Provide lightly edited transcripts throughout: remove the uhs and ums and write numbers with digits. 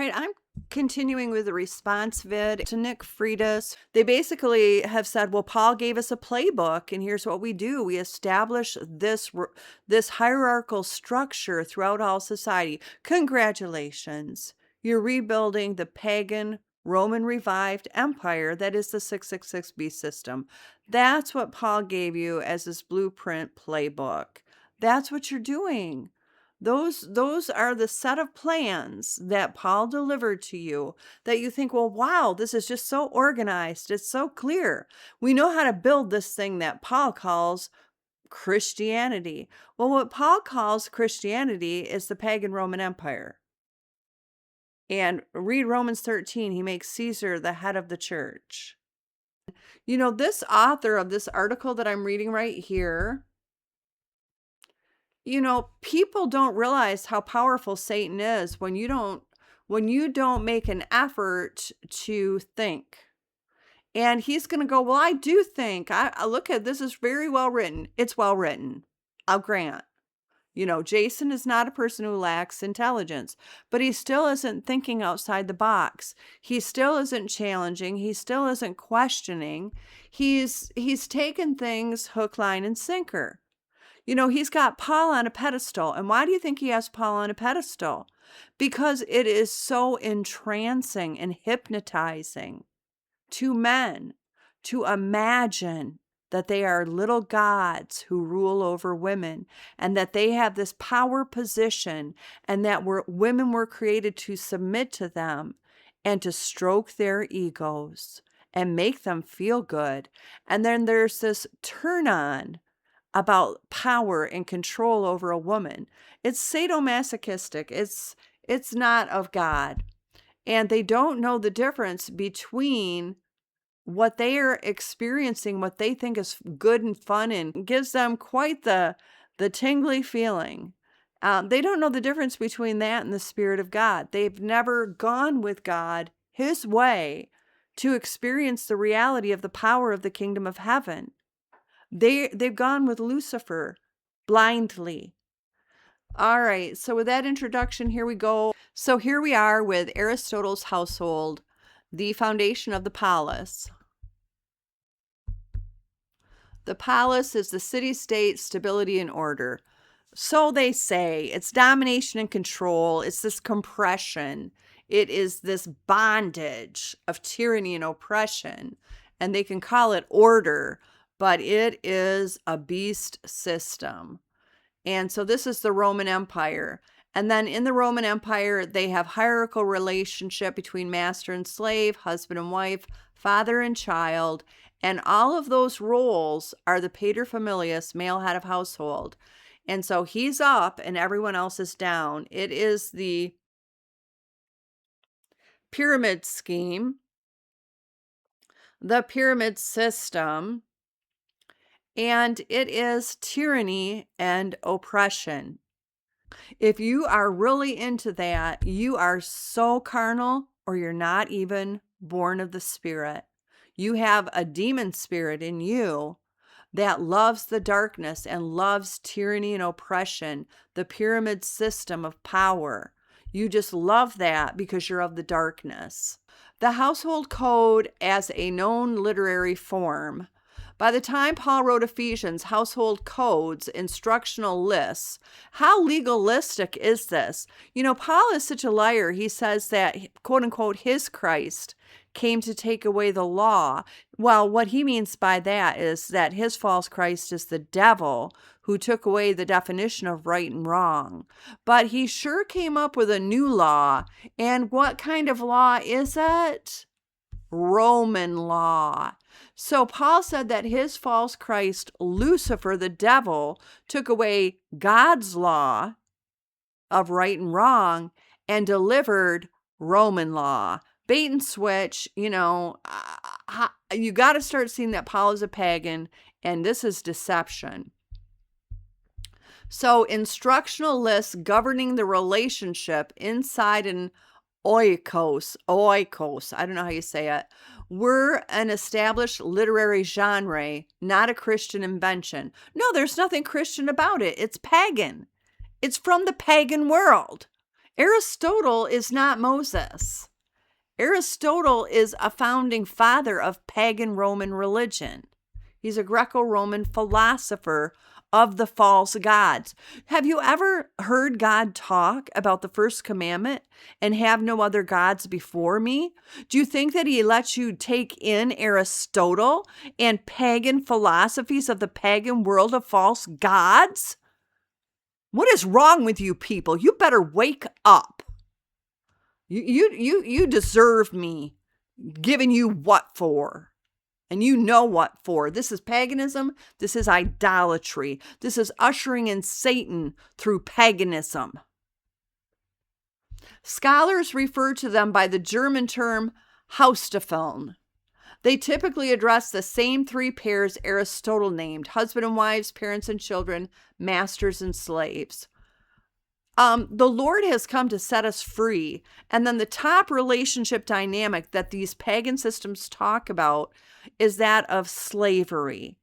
right, I'm continuing with the response vid to Nick Freitas. They basically have said, well, Paul gave us a playbook, and here's what we do. We establish this hierarchical structure throughout all society. Congratulations. You're rebuilding the pagan Roman revived empire that is the 666B system. That's what Paul gave you as his blueprint playbook. That's what you're doing. Those are the set of plans that Paul delivered to you that you think, well, wow, this is just so organized. It's so clear. We know how to build this thing that Paul calls Christianity. Well, what Paul calls Christianity is the pagan Roman Empire. And read Romans 13, he makes Caesar the head of the church. You know, this author of this article that I'm reading right here, you know, people don't realize how powerful Satan is when you don't make an effort to think. And he's going to go, well, I do think. I look at this is very well written. It's well written. I'll grant. You know, Jason is not a person who lacks intelligence, but he still isn't thinking outside the box. He still isn't challenging. He still isn't questioning. He's taken things hook, line, and sinker. You know, he's got Paul on a pedestal. And why do you think he has Paul on a pedestal? Because it is so entrancing and hypnotizing to men to imagine that they are little gods who rule over women, and that they have this power position, and that women were created to submit to them and to stroke their egos and make them feel good. And then there's this turn on about power and control over a woman. It's sadomasochistic. It's not of God. And they don't know the difference between what they are experiencing, what they think is good and fun, and gives them quite the tingly feeling. They don't know the difference between that and the Spirit of God. They've never gone with God, His way, to experience the reality of the power of the kingdom of heaven. They've gone with Lucifer blindly. All right, so with that introduction, here we go. So here we are with Aristotle's household, the foundation of the polis. The polis is the city-state, stability and order. So they say. It's domination and control. It's this compression. It is this bondage of tyranny and oppression. And they can call it order, but it is a beast system. And so this is the Roman Empire. And then in the Roman Empire, they have hierarchical relationship between master and slave, husband and wife, father and child. And all of those roles are the paterfamilias, male head of household. And so he's up and everyone else is down. It is the pyramid scheme, the pyramid system, and it is tyranny and oppression. If you are really into that, you are so carnal, or you're not even born of the Spirit. You have a demon spirit in you that loves the darkness and loves tyranny and oppression, the pyramid system of power. You just love that because you're of the darkness. The household code as a known literary form. By the time Paul wrote Ephesians, household codes, instructional lists, how legalistic is this? You know, Paul is such a liar. He says that, quote unquote, his Christ came to take away the law. Well, what he means by that is that his false Christ is the devil who took away the definition of right and wrong. But he sure came up with a new law. And what kind of law is it? Roman law. So Paul said that his false Christ, Lucifer, the devil, took away God's law of right and wrong and delivered Roman law. Bait and switch, you know, you got to start seeing that Paul is a pagan, and this is deception. So instructional lists governing the relationship inside an oikos, I don't know how you say it, were an established literary genre, not a Christian invention. No, there's nothing Christian about it. It's pagan. It's from the pagan world. Aristotle is not Moses. Aristotle is a founding father of pagan Roman religion. He's a Greco-Roman philosopher of the false gods. Have you ever heard God talk about the first commandment and have no other gods before me? Do you think that he lets you take in Aristotle and pagan philosophies of the pagan world of false gods? What is wrong with you people? You better wake up. You deserve me giving you what for? And you know what for. This is paganism. This is idolatry. This is ushering in Satan through paganism. Scholars refer to them by the German term Haustaffeln. They typically address the same three pairs Aristotle named: husband and wives, parents and children, masters and slaves. The Lord has come to set us free. And then the top relationship dynamic that these pagan systems talk about is that of slavery.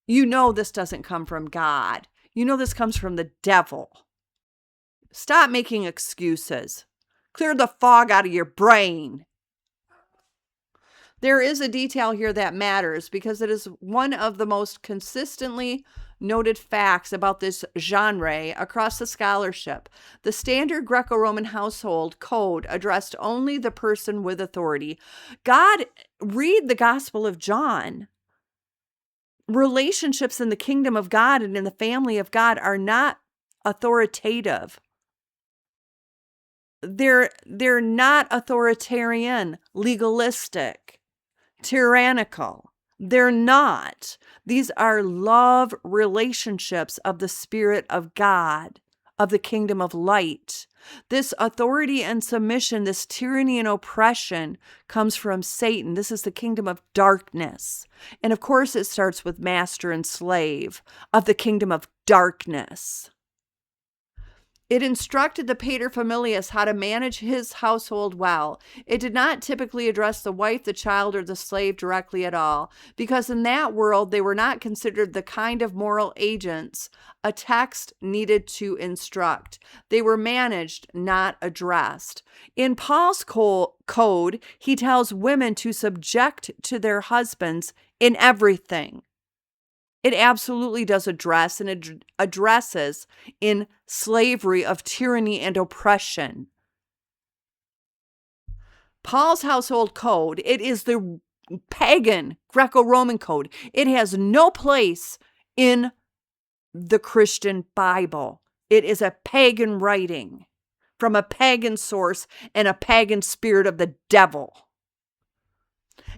You know this doesn't come from God. You know this comes from the devil. Stop making excuses. Clear the fog out of your brain. There is a detail here that matters because it is one of the most consistently noted facts about this genre across the scholarship. The standard Greco-Roman household code addressed only the person with authority. Read the Gospel of John. Relationships in the kingdom of God and in the family of God are not authoritative. They're not authoritarian, legalistic, tyrannical. They're not. These are love relationships of the Spirit of God, of the kingdom of light. This authority and submission, this tyranny and oppression comes from Satan. This is the kingdom of darkness. And of course, it starts with master and slave of the kingdom of darkness. It instructed the paterfamilias how to manage his household well. It did not typically address the wife, the child, or the slave directly at all, because in that world, they were not considered the kind of moral agents a text needed to instruct. They were managed, not addressed. In Paul's code, he tells women to subject to their husbands in everything. It absolutely does address, and it addresses in slavery of tyranny and oppression. Paul's household code, it is the pagan Greco-Roman code. It has no place in the Christian Bible. It is a pagan writing from a pagan source and a pagan spirit of the devil.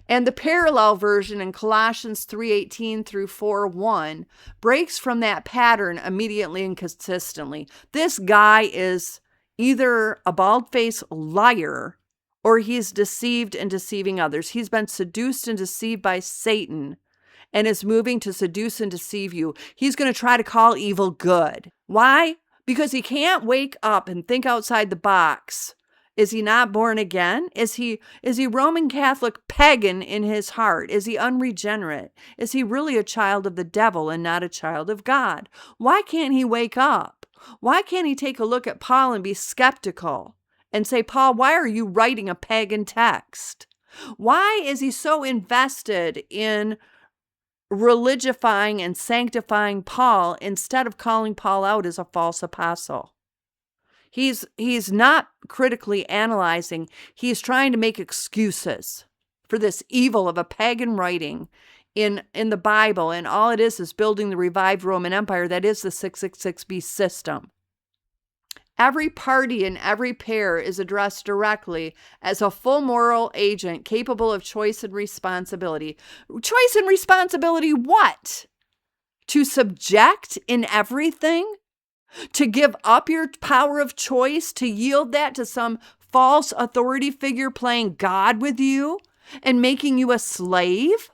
And the parallel version in Colossians 3:18 through 4:1 breaks from that pattern immediately and consistently. This guy is either a bald-faced liar or he's deceived and deceiving others. He's been seduced and deceived by Satan and is moving to seduce and deceive you. He's going to try to call evil good. Why? Because he can't wake up and think outside the box. Is he not born again? Is he Roman Catholic pagan in his heart? Is he unregenerate? Is he really a child of the devil and not a child of God? Why can't he wake up? Why can't he take a look at Paul and be skeptical and say, Paul, why are you writing a pagan text? Why is he so invested in religifying and sanctifying Paul instead of calling Paul out as a false apostle? He's not critically analyzing. He's trying to make excuses for this evil of a pagan writing in the Bible. And all it is building the revived Roman Empire that is the 666 beast system. Every party and every pair is addressed directly as a full moral agent capable of choice and responsibility. Choice and responsibility what? To subject in everything? To give up your power of choice, to yield that to some false authority figure playing God with you and making you a slave?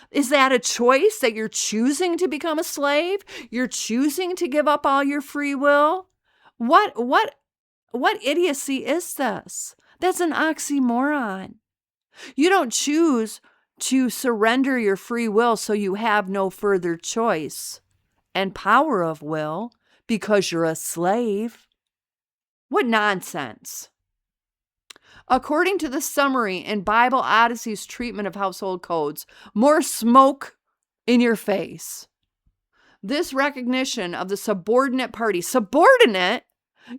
Is that a choice that you're choosing to become a slave? You're choosing to give up all your free will? What idiocy is this? That's an oxymoron. You don't choose to surrender your free will so you have no further choice and power of will because you're a slave. What nonsense. According to the summary in Bible Odyssey's treatment of household codes, more smoke in your face. This recognition of the subordinate party. Subordinate?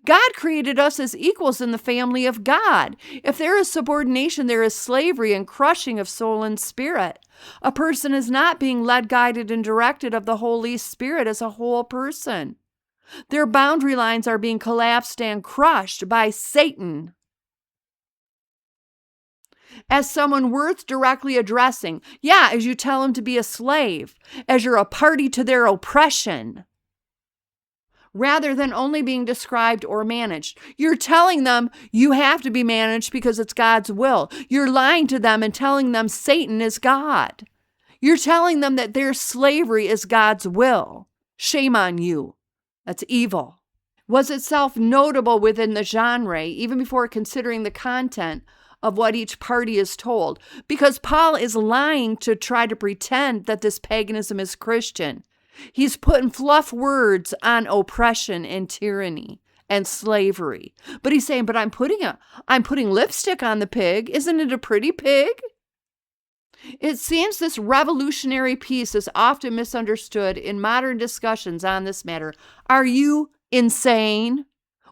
God created us as equals in the family of God. If there is subordination, there is slavery and crushing of soul and spirit. A person is not being led, guided, and directed of the Holy Spirit as a whole person. Their boundary lines are being collapsed and crushed by Satan. As someone worth directly addressing, as you tell them to be a slave, as you're a party to their oppression, rather than only being described or managed. You're telling them you have to be managed because it's God's will. You're lying to them and telling them Satan is God. You're telling them that their slavery is God's will. Shame on you. That's evil. Was itself notable within the genre, even before considering the content of what each party is told, because Paul is lying to try to pretend that this paganism is Christian. He's putting fluff words on oppression and tyranny and slavery. But he's saying, but I'm putting lipstick on the pig. Isn't it a pretty pig? It seems this revolutionary piece is often misunderstood in modern discussions on this matter. Are you insane?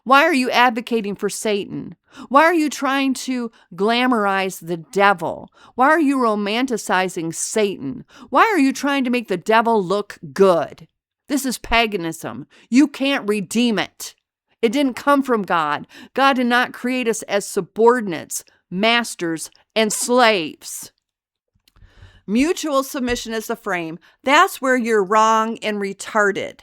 Why are you advocating for Satan? Why are you trying to glamorize the devil? Why are you romanticizing Satan? Why are you trying to make the devil look good? This is paganism. You can't redeem it. It didn't come from God. God did not create us as subordinates, masters, and slaves. Mutual submission is the frame. That's where you're wrong and retarded.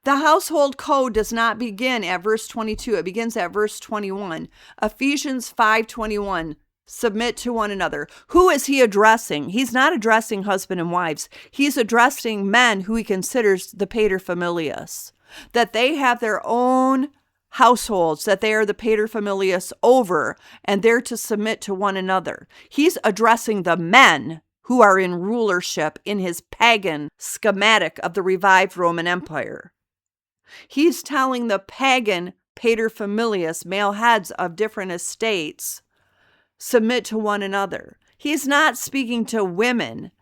The household code does not begin at verse 22. It begins at verse 21. Ephesians 5:21. Submit to one another. Who is he addressing? He's not addressing husband and wives. He's addressing men who he considers the paterfamilias. That they have their own households, that they are the paterfamilias over, and they're to submit to one another. He's addressing the men who are in rulership in his pagan schematic of the revived Roman Empire. He's telling the pagan paterfamilias, male heads of different estates, submit to one another. He's not speaking to women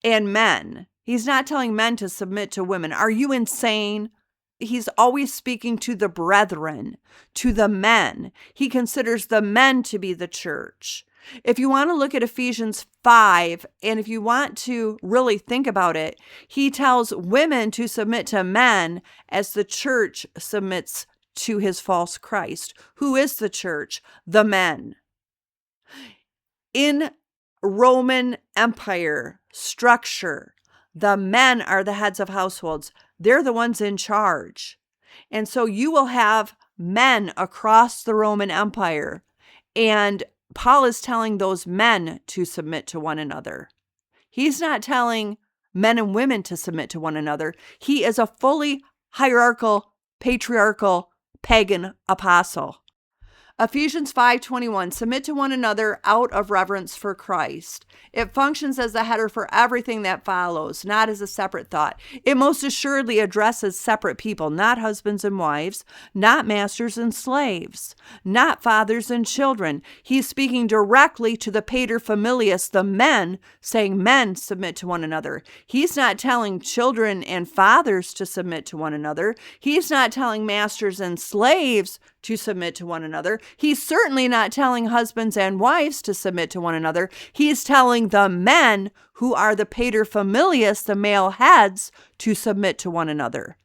and men. He's not telling men to submit to women. Are you insane? He's always speaking to the brethren, to the men. He considers the men to be the church. If you want to look at Ephesians 5, and if you want to really think about it, he tells women to submit to men as the church submits to his false Christ. Who is the church? The men. In Roman Empire structure, the men are the heads of households. They're the ones in charge. And so you will have men across the Roman Empire, and Paul is telling those men to submit to one another. He's not telling men and women to submit to one another. He is a fully hierarchical, patriarchal, pagan apostle. Ephesians 5:21, submit to one another out of reverence for Christ. It functions as the header for everything that follows, not as a separate thought. It most assuredly addresses separate people, not husbands and wives, not masters and slaves, not fathers and children. He's speaking directly to the paterfamilias, the men, saying men submit to one another. He's not telling children and fathers to submit to one another. He's not telling masters and slaves to submit to one another. He's certainly not telling husbands and wives to submit to one another. He's telling the men who are the paterfamilias, the male heads, to submit to one another.